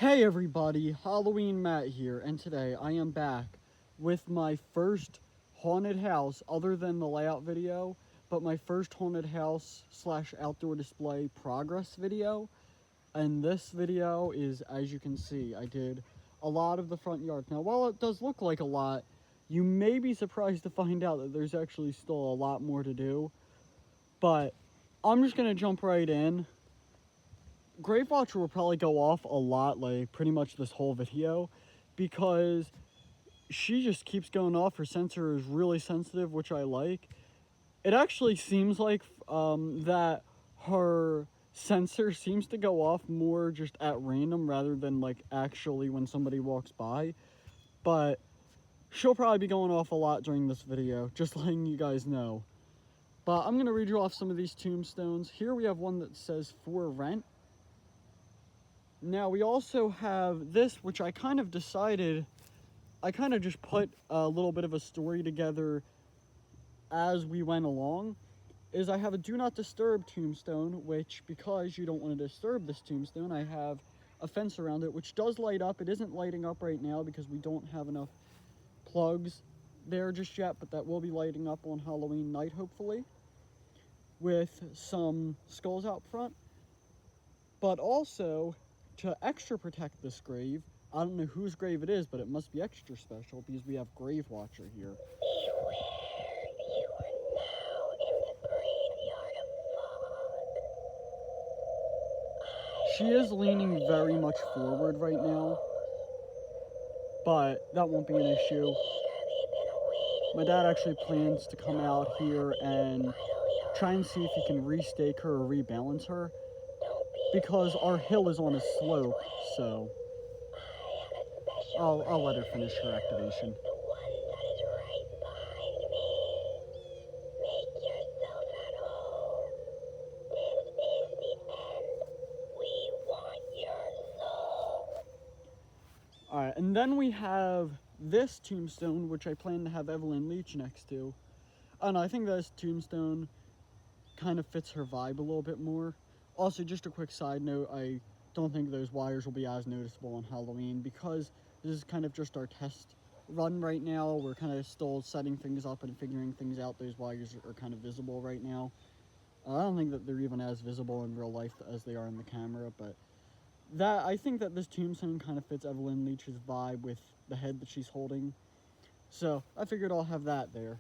Hey everybody, Halloween Matt here, and today I am back with my first haunted house, other than the layout video, but my first haunted house slash outdoor display progress video. And this video is, as you can see, I did a lot of the front yard. Now, while it does look like a lot, you may be surprised to find out that there's actually still a lot more to do. But I'm just gonna jump right in. Grave Watcher will probably go off a lot, like pretty much this whole video, because she just keeps going off. Her sensor is really sensitive, which I like. It actually seems like that her sensor seems to go off more just at random rather than like actually when somebody walks by. But she'll probably be going off a lot during this video, just letting you guys know. But I'm going to read you off some of these tombstones. Here we have one that says for rent. Now we also have this, which I kind of decided, I kind of just put a little bit of a story together as we went along, is I have a do not disturb tombstone, which because you don't want to disturb this tombstone, I have a fence around it, which does light up. It isn't lighting up right now because we don't have enough plugs there just yet, but that will be lighting up on Halloween night, hopefully, with some skulls out front. But also, to extra protect this grave, I don't know whose grave it is, but it must be extra special because we have Grave Watcher here. Beware, you are now in the graveyard of fog. She is leaning very much forward right now, but that won't be an issue. My dad actually plans to come out here and try and see if he can restake her or rebalance her, because our hill is on a slope, so I'll let her finish her activation. The one that is right behind me. Make yourself at home. This is the end. We want your soul. Alright, and then we have this tombstone, which I plan to have Evelyn Leach next to. I don't know, I think this tombstone kind of fits her vibe a little bit more. Also, just a quick side note, I don't think those wires will be as noticeable on Halloween because this is kind of just our test run right now. We're kind of still setting things up and figuring things out. Those wires are kind of visible right now. I don't think that they're even as visible in real life as they are in the camera, but I think that this tombstone kind of fits Evelyn Leach's vibe with the head that she's holding. So I figured I'll have that there.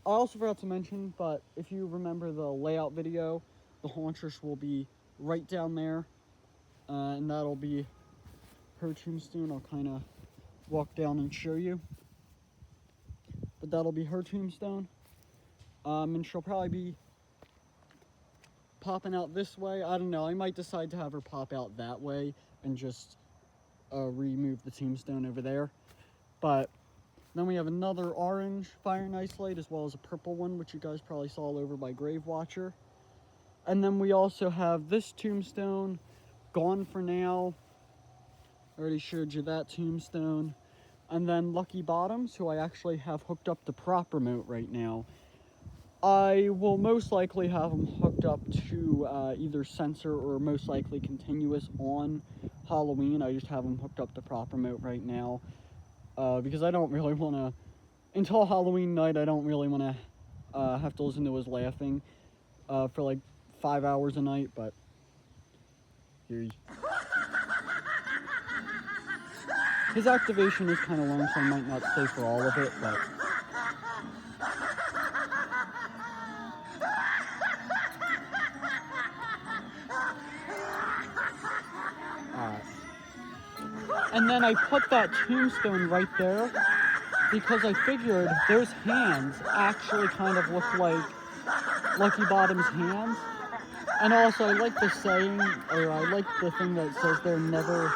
I also forgot to mention, but if you remember the layout video, the Hauntress will be right down there, and that'll be her tombstone. I'll kind of walk down and show you, but that'll be her tombstone, and she'll probably be popping out this way. I don't know, I might decide to have her pop out that way and just remove the tombstone over there. But then we have another orange Fire and Ice light, as well as a purple one, which you guys probably saw all over by Grave Watcher. And then we also have this tombstone, Gone for Now. I already showed you that tombstone. And then Lucky Bottoms, who I actually have hooked up to prop remote right now. I will most likely have them hooked up to either sensor or most likely continuous on Halloween. I just have them hooked up to prop remote right now. Because I don't really want to, until Halloween night, I don't really want to have to listen to his laughing for like 5 hours a night, but here his activation is kind of long, so I might not stay for all of it, but alright. And then I put that tombstone right there because I figured those hands actually kind of look like Lucky Bottom's hands. And also, I like the saying, or I like the thing that says they're never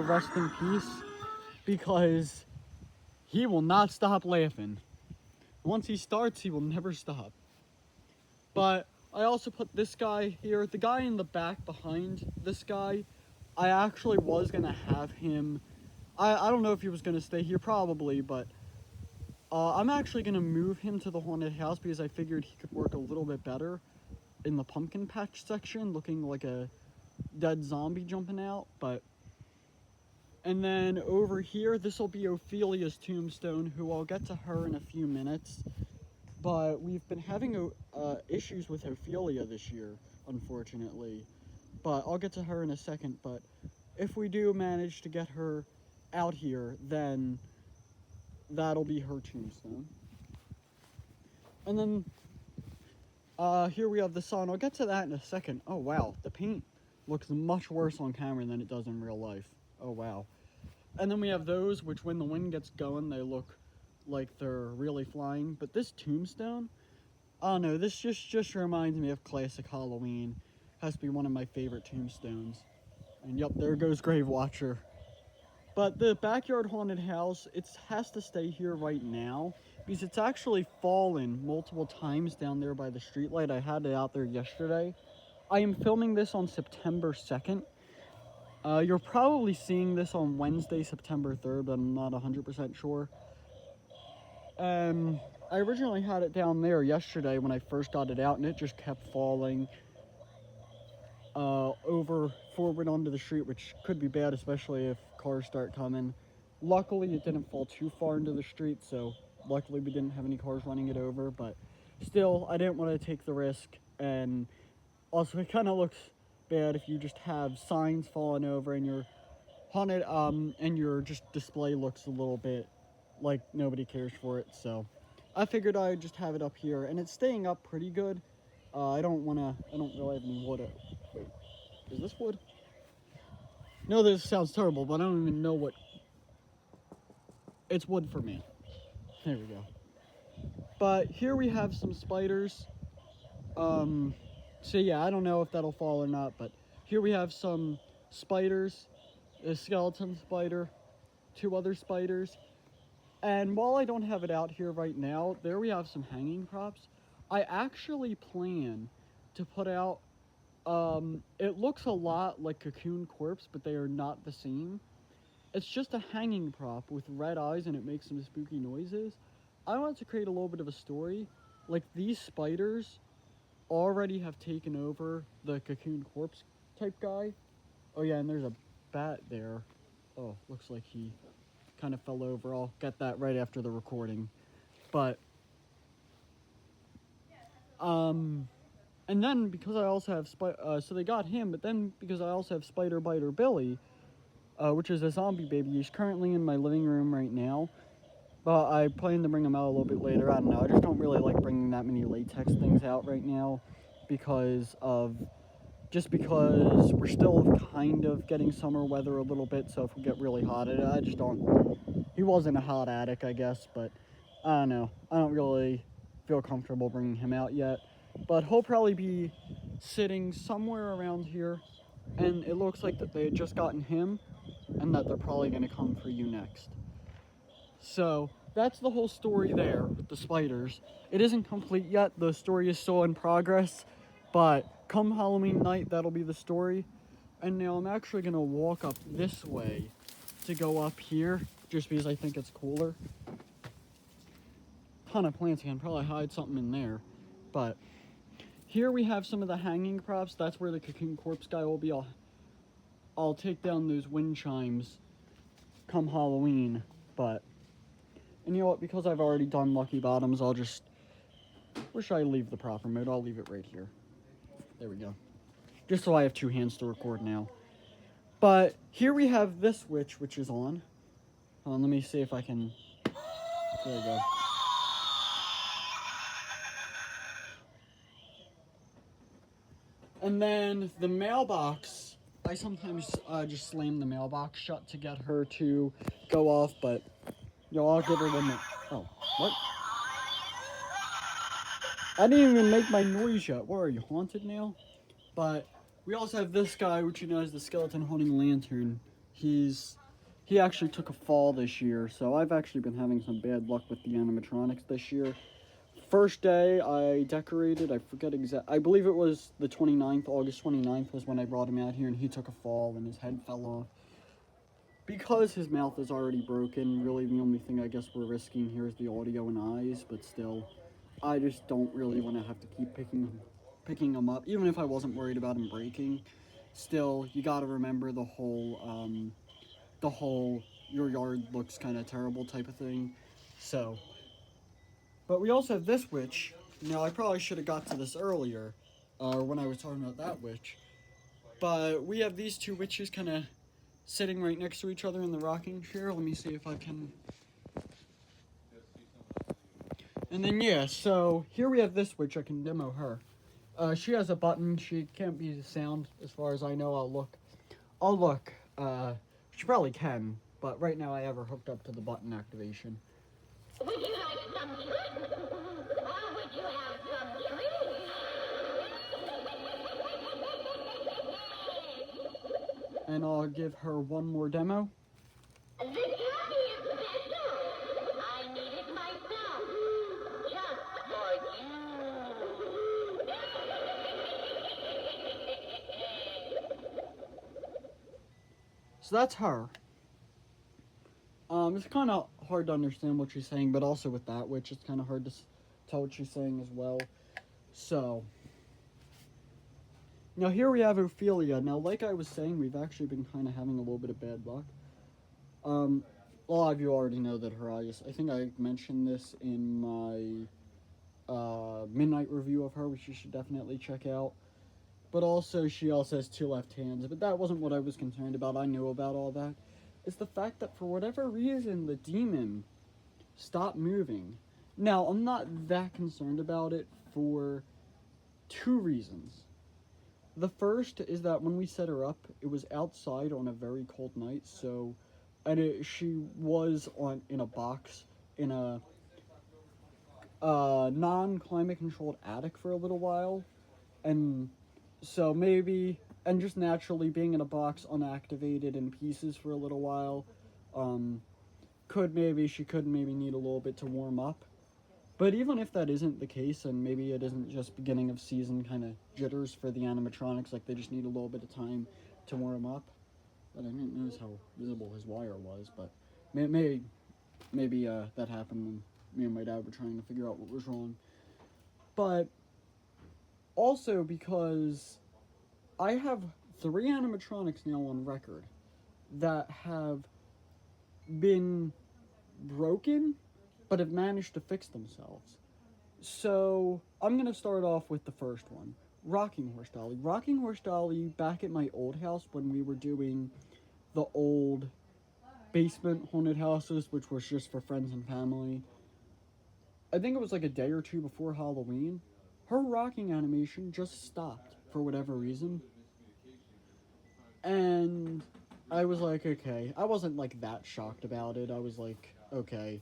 rest in peace, because he will not stop laughing. Once he starts, he will never stop. But I also put this guy here. The guy in the back behind this guy, I actually was going to have him, I don't know if he was going to stay here, probably, but I'm actually going to move him to the haunted house because I figured he could work a little bit better in the pumpkin patch section, looking like a dead zombie jumping out. But And then over here, this will be Ophelia's tombstone, who I'll get to her in a few minutes. But we've been having issues with Ophelia this year, unfortunately. But I'll get to her in a second. But if we do manage to get her out here, then that'll be her tombstone. And then here we have the sun. I'll get to that in a second. Oh wow, the paint looks much worse on camera than it does in real life. Oh wow. And then we have those, which when the wind gets going, they look like they're really flying. But this tombstone, I don't know, this just reminds me of classic Halloween. Has to be one of my favorite tombstones. And yep, there goes Grave Watcher. But the backyard haunted house, it has to stay here right now because it's actually fallen multiple times down there by the streetlight. I had it out there yesterday. I am filming this on September 2nd. You're probably seeing this on Wednesday, September 3rd, but I'm not 100% sure. I originally had it down there yesterday when I first got it out, and it just kept falling over forward onto the street, which could be bad, especially if cars start coming. Luckily, it didn't fall too far into the street, so luckily we didn't have any cars running it over, but still, I didn't want to take the risk, and also it kind of looks bad if you just have signs falling over and your haunted and your just display looks a little bit like nobody cares for it. So I figured I'd just have it up here, and it's staying up pretty good. I don't really have any wood. Wait, is this wood? No, this sounds terrible, but I don't even know what. It's wood for me. There we go. But here we have some spiders. So yeah, I don't know if that'll fall or not, but here we have some spiders, a skeleton spider, 2 other spiders, and while I don't have it out here right now, there we have some hanging props. I actually plan to put out, it looks a lot like Cocoon Corpse, but they are not the same. It's just a hanging prop with red eyes and it makes some spooky noises. I wanted to create a little bit of a story. Like, these spiders already have taken over the Cocoon Corpse type guy. Oh yeah, and there's a bat there. Oh, looks like he kind of fell over. I'll get that right after the recording. But and then because I also have so they got him, but then because I also have Spider Biter Billy, which is a zombie baby. He's currently in my living room right now. But I plan to bring them out a little bit later. I don't know. I just don't really like bringing that many latex things out right now because we're still kind of getting summer weather a little bit. So if we get really hot, I just don't. He wasn't a hot attic, I guess, but I don't know. I don't really feel comfortable bringing him out yet. But he'll probably be sitting somewhere around here. And it looks like that they had just gotten him and that they're probably going to come for you next. So that's the whole story there with the spiders. It isn't complete yet. The story is still in progress. But come Halloween night, that'll be the story. And now I'm actually going to walk up this way to go up here just because I think it's cooler. Ton of plants. I can probably hide something in there. But here we have some of the hanging props. That's where the Cocoon Corpse guy will be. I'll take down those wind chimes come Halloween. But, and you know what? Because I've already done Lucky Bottoms, I'll just, where should I leave the proper mode? I'll leave it right here. There we go. Just so I have 2 hands to record now. But here we have this witch, which is on. Hold on, let me see if I can, there we go. And then the mailbox, I sometimes just slam the mailbox shut to get her to go off, but I'll give her 1 minute. Oh, what? I didn't even make my noise yet. What are you, haunted now? But we also have this guy, which you know is the skeleton haunting lantern. He actually took a fall this year, so I've actually been having some bad luck with the animatronics this year. First day I decorated, I forget I believe it was the 29th, August 29th was when I brought him out here, and he took a fall and his head fell off. Because his mouth is already broken, really the only thing I guess we're risking here is the audio and eyes, but still, I just don't really want to have to keep picking him up, even if I wasn't worried about him breaking. Still, you gotta remember the whole the whole your yard looks kind of terrible type of thing. So, but we also have this witch. Now, I probably should have got to this earlier, when I was talking about that witch. But we have these two witches kind of sitting right next to each other in the rocking chair. Let me see if I can. And then, yeah, so here we have this witch. I can demo her. She has a button. She can't be sound, as far as I know. I'll look. She probably can, but right now I have her hooked up to the button activation. Would you like some treat? Or would you have some treat? And I'll give her one more demo. This happy is special. I need it myself. Just for you. So that's her. It's kind of hard to understand what she's saying, but also with that witch, it's kind of hard to tell what she's saying as well. So, now here we have Ophelia. Now, like I was saying, we've actually been kind of having a little bit of bad luck. A lot of you already know that her eyes, I think I mentioned this in my midnight review of her, which you should definitely check out. But also, she also has two left hands. But that wasn't what I was concerned about. I knew about all that. It's the fact that for whatever reason, the demon stopped moving. Now, I'm not that concerned about it for two reasons. The first is that when we set her up, it was outside on a very cold night, so, and she was in a box in a non-climate controlled attic for a little while, and so maybe, and just naturally being in a box unactivated in pieces for a little while, she could maybe need a little bit to warm up. But even if that isn't the case, and maybe it isn't just beginning of season kind of jitters for the animatronics, like they just need a little bit of time to warm up. But I didn't notice how visible his wire was, but maybe that happened when me and my dad were trying to figure out what was wrong. But also because I have 3 animatronics now on record that have been broken but have managed to fix themselves. So I'm going to start off with the first one, Rocking Horse Dolly. Rocking Horse Dolly, back at my old house when we were doing the old basement haunted houses, which was just for friends and family, I think it was like a day or two before Halloween, her rocking animation just stopped for whatever reason. And I was like, okay. I wasn't like that shocked about it. I was like, okay.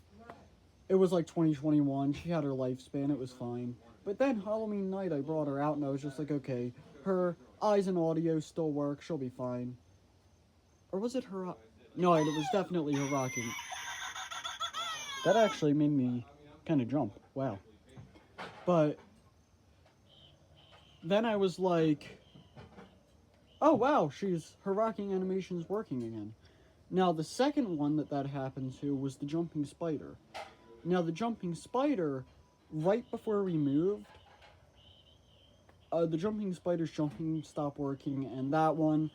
It was like 2021. She had her lifespan. It was fine. But then Halloween night, I brought her out and I was just like, okay, her eyes and audio still work. She'll be fine. Or was it her? No, it was definitely her rocking. That actually made me kind of jump. Wow. But then I was like, oh wow, her rocking animation's working again. Now the second one that happened to was the jumping spider. Now the jumping spider, right before we moved, the jumping spider's jumping stopped working, and that one,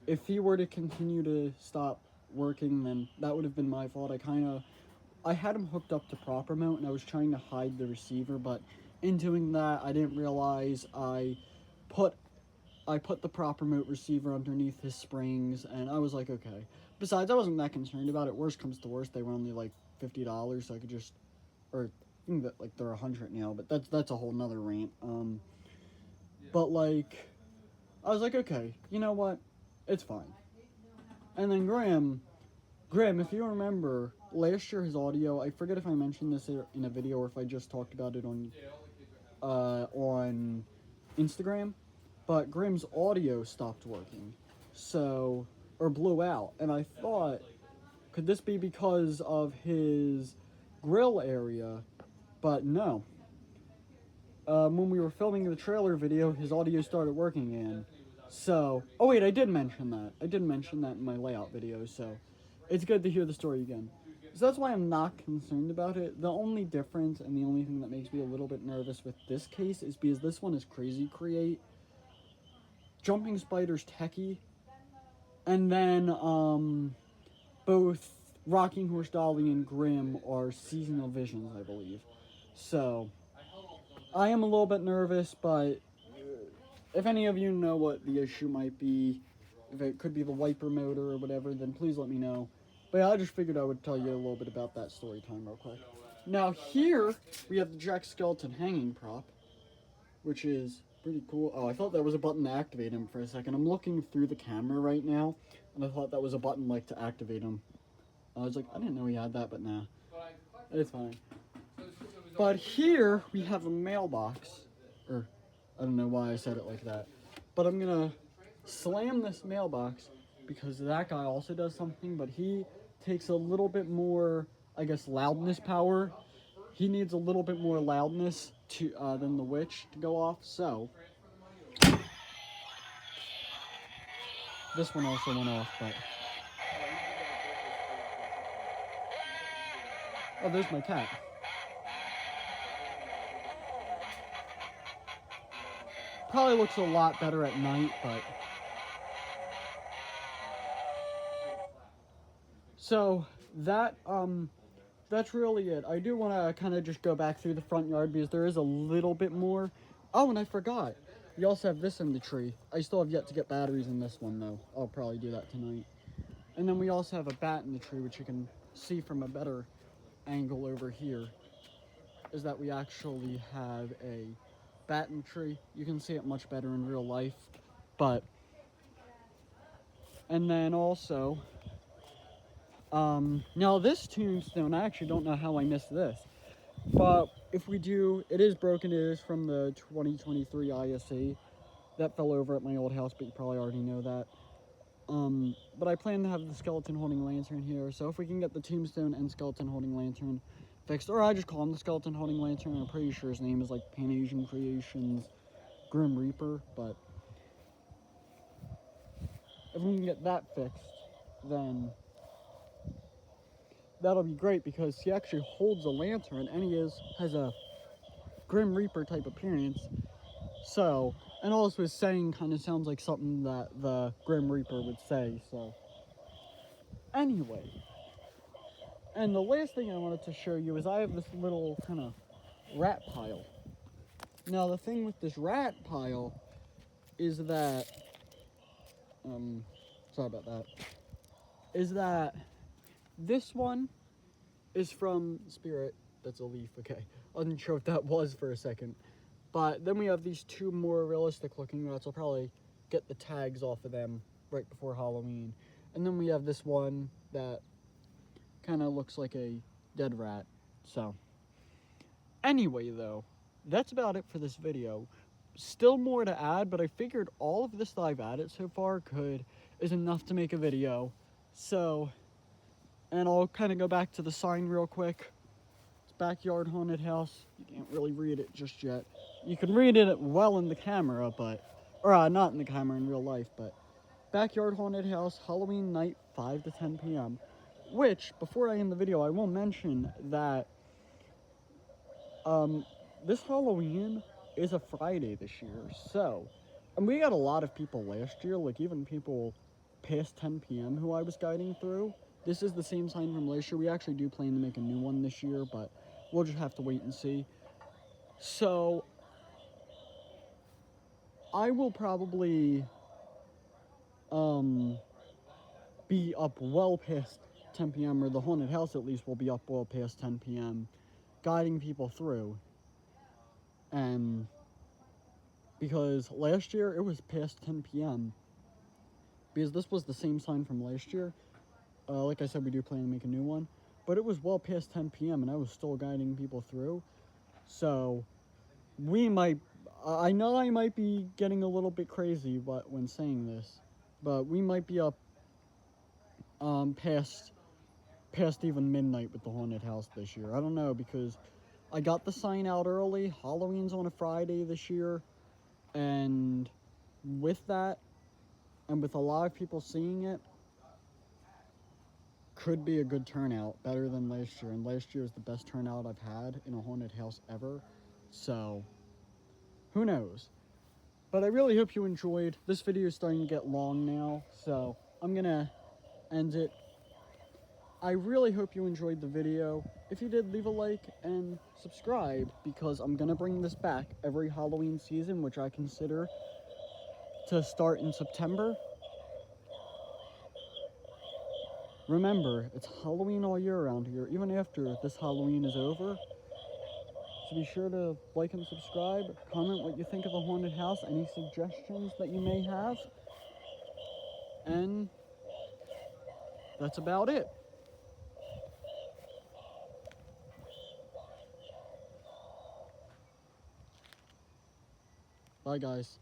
if he were to continue to stop working, then that would have been my fault. I had him hooked up to proper mount, and I was trying to hide the receiver, but in doing that, I didn't realize I put the proper mount receiver underneath his springs, and I was like, okay. Besides, I wasn't that concerned about it. Worst comes to worst, they were only like $50, so I could just, or I think that like they're $100 now, but that's a whole nother rant. But like, I was like, okay, you know what? It's fine. And then Graham, if you remember, last year his audio, I forget if I mentioned this in a video or if I just talked about it on Instagram, but Graham's audio stopped working, or blew out, and I thought, could this be because of his grill area? But no. When we were filming the trailer video, his audio started working again. So, oh wait, I did mention that. I did mention that in my layout video, so it's good to hear the story again. So that's why I'm not concerned about it. The only difference and the only thing that makes me a little bit nervous with this case is because this one is Crazy Create, Jumping Spider's Techie, and then both Rocking Horse Dolly and Grimm are seasonal visions, I believe. So, I am a little bit nervous, but if any of you know what the issue might be, if it could be the wiper motor or whatever, then please let me know. But yeah, I just figured I would tell you a little bit about that story time real quick. Now here, we have the Jack Skeleton hanging prop, which is pretty cool. Oh, I thought that was a button to activate him for a second. I'm looking through the camera right now, and I thought that was a button like to activate him. I was like, I didn't know he had that, but nah. It's fine. But here, we have a mailbox. Or, I don't know why I said it like that. But I'm gonna slam this mailbox because that guy also does something, but he takes a little bit more, I guess, loudness power. He needs a little bit more loudness to than the witch to go off, so this one also went off, but oh, there's my cat. Probably looks a lot better at night, but so that's really it. I do want to kind of just go back through the front yard because there is a little bit more. Oh, and I forgot. We also have this in the tree. I still have yet to get batteries in this one, though. I'll probably do that tonight. And then we also have a bat in the tree, which you can see from a better angle over here, is that we actually have a bat in the tree. You can see it much better in real life. But, and then also, now this tombstone, I actually don't know how I missed this. But if we do, it is broken. It is from the 2023 ISA. That fell over at my old house, but you probably already know that. But I plan to have the skeleton holding lantern here. So if we can get the tombstone and skeleton holding lantern fixed, or I just call him the skeleton holding lantern. I'm pretty sure his name is like Pan Asian Creations Grim Reaper. But if we can get that fixed, then that'll be great because he actually holds a lantern and he has a Grim Reaper type appearance. So, and also his saying kind of sounds like something that the Grim Reaper would say. So, anyway, and the last thing I wanted to show you is I have this little kind of rat pile. Now, the thing with this rat pile is that, sorry about that, is that this one is from Spirit. That's a leaf, okay. I wasn't sure if that was for a second. But then we have these two more realistic looking rats. I'll probably get the tags off of them right before Halloween. And then we have this one that kind of looks like a dead rat. So, anyway though, that's about it for this video. Still more to add, but I figured all of this that I've added so far is enough to make a video. So, and I'll kind of go back to the sign real quick. It's Backyard Haunted House. You can't really read it just yet. You can read it well in the camera, but, or not in the camera, in real life, but Backyard Haunted House, Halloween night, 5 to 10 p.m. Which, before I end the video, I will mention that this Halloween is a Friday this year, so, and we got a lot of people last year, like even people past 10 p.m. who I was guiding through. This is the same sign from last year. We actually do plan to make a new one this year, but we'll just have to wait and see. So, I will probably be up well past 10 p.m. or the haunted house at least will be up well past 10 p.m. guiding people through. And because last year it was past 10 p.m. because this was the same sign from last year. Like I said, we do plan to make a new one, but it was well past 10 p.m. and I was still guiding people through. So we might, I know I might be getting a little bit crazy when saying this, but we might be up past even midnight with the haunted house this year. I don't know, because I got the sign out early. Halloween's on a Friday this year, and with that, and with a lot of people seeing it, could be a good turnout, better than last year. And last year is the best turnout I've had in a haunted house ever. So, who knows? But I really hope you enjoyed. This video is starting to get long now, so I'm gonna end it. I really hope you enjoyed the video. If you did, leave a like and subscribe, because I'm gonna bring this back every Halloween season, which I consider to start in September. Remember, it's Halloween all year around here, even after this Halloween is over. So be sure to like and subscribe, comment what you think of the haunted house, any suggestions that you may have, and that's about it. Bye, guys.